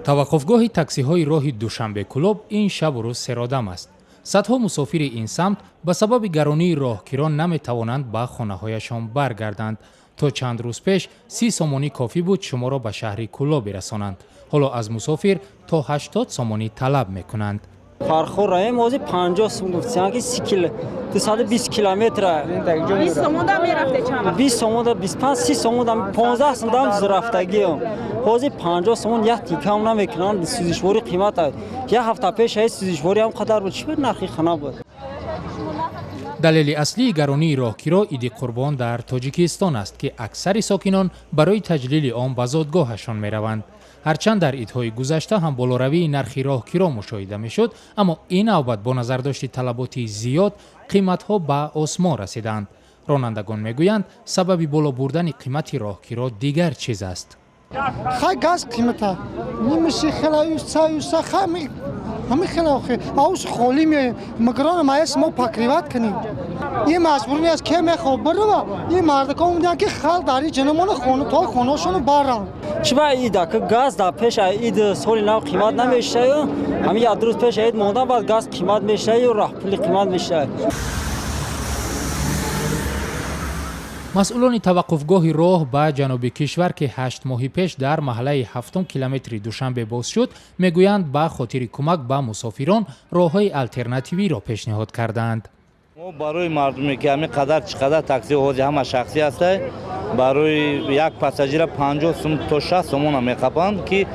таваққуфгоҳи таксиҳои роҳи Душанбе-Кулоб ин шабу рӯз серодам аст. Садҳо мусофири ин самт ба сабаби гаронии роҳгирон наметавонанд ба хонаҳояшон баргарданд. То чанд рӯз пеш 30 сомонӣ кофӣ буд шуморо ба шаҳри Кулоб birасонанд. ҳоло аз мусофир то 80 сомонӣ талаб мекунанд. Farxor rayım ozi 50 som guftiyan ki 220 kilometre. 20 somoda mi rafte çama? 20 somoda 25 30 somoda 15 somodam zraftagiyam. Ozi 50 somon ya tikam nameknan süzüşvori qiymat ay. Ya hafta pesh ay süzüşvori ham qadar bud chibir narxi xana bud. далели аслии гаронии роҳгиро Иди Қурбон дар Тоҷикистон аст ки аксари сокинон барои таҷлили он ба зодгоҳашон мераванд. ҳарчанд дар идҳои гузашта ҳам болоравии нархи роҳгиро мушоҳида мешуд, аммо ин навбат бо назардошти талаботи зиёд қиматҳо ба осмон расиданд. ронандагон мегӯянд сабаби боло бурдани қимати роҳгиро дигар чиз аст. Хай газ қимата нимиши хелаюса хами ҳами хелахе аус холим мигрон маес мо пакриват каним. Ин маҷбур нест ке мехоб барва ин мардакон муданд ки хал дари ҷанамона хона то хонашону барам. Чиба ида ки газ да пеш ид соли нав қимат намешаю. Ҳами як рӯз пеш ид мондан баъд газ қимат мешаю, раҳпули қимат мешаю. масъулони таваққуфгоҳи роҳ ба ҷануби кишвар ки 8 моҳи пеш дар маҳаллаи 7 километри Душанбе боз шуд, мегӯянд ба хотири кӯмак ба мусофирон роҳҳои алтернативиро пешниҳод кардаанд. мо барои мардуме ки ҳамин қадар чӣ қадар такси ҳози ҳама шахсӣ ҳастай, барои як пассажира 50 сом то 60 сомона меқапанд ки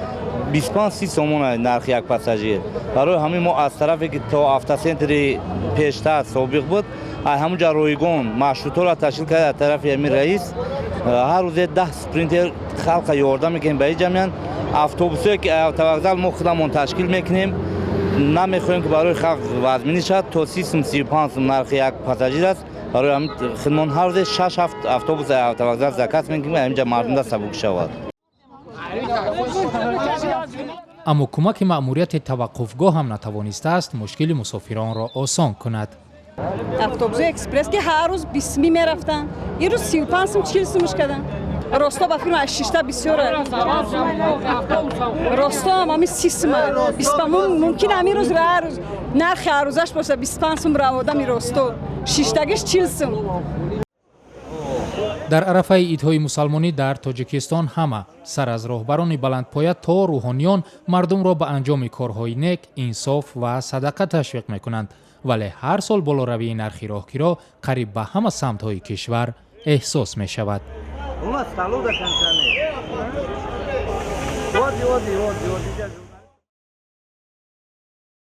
25-30 сомона нархи як пассажир. барои ҳамин мо аз тарафе ки то автосентри пештар собиқ буд, ҳамуҷа ройгон маршрутҳоро ташкил карда аз тарафи ҳамин раис ҳар рӯзе 10 спринтер халқа ёрдам мекунем ба ин ҷамъиян. автобусое ки автовокзал мо худамон ташкил мекунем, намехоҳем ки барои халқ вазминӣ шавад. то 30 сом 35 сом нархи як пассажир аст. барои ҳамин хидмон ҳар рӯзе 6-7 автобус автовокзал заказ мекунем ҳаминҷа мардумда сабук шавад. аммо кӯмаки маъмурияти таваққуфгоҳ ҳам натавонистааст мушкили мусофиронро осон кунад. Автобуси экспресс ки ҳар рӯз 20 ми мерафтан. ин рӯз 35 сом 40 сом мешкадан. росто ба фирма 6 бисёр росто ҳами 30 сом 25 мумкин ҳамин рӯз ҳар рӯз нархи ҳар рӯзаш боша 25 сом раводами росто 6тагиш 40 сом. дар арафаи идҳои мусалмонӣ дар тоҷикистон ҳама сар аз роҳбарони баландпоя то рӯҳониён мардумро ба анҷоми корҳои нек, инсоф ва садақа ташвиқ мекунанд, вале ҳар сол болоравии нархи роҳгиро қариб ба ҳама самтҳои кишвар эҳсос мешавад.